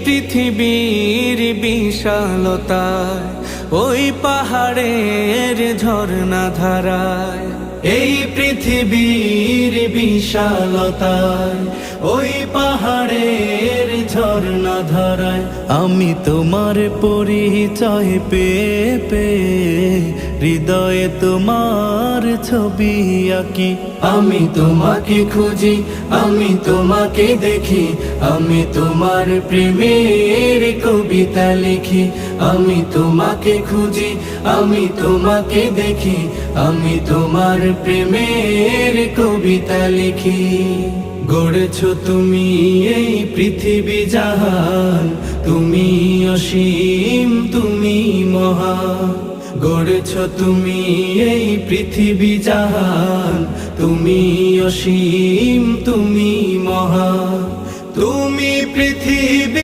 পৃথিবীর বিশালতায়, ওই পাহাড়ের ঝর্ণা ধারায়, এই পৃথিবীর বিশালতায়, ওই পাহাড়ের ঝর্ণা ধারায় আমি তোমার পরিচয় পেয়ে পেয়ে হৃদয়ে তোমার ছবি আঁকি। আমি তোমাকে খুঁজি, আমি তোমাকে দেখি, আমি তোমার প্রেমের কবিতা লিখি। আমি তোমাকে খুঁজি, আমি তোমাকে দেখি, আমি তোমার প্রেমের কবিতা লিখি। গড়েছো তুমি এই পৃথিবী জাহান, তুমি অসীম, তুমি মহান। গড়েছো তুমি এই পৃথিবী জাহান, তুমি অসীম, তুমি মহান। তুমি পৃথিবী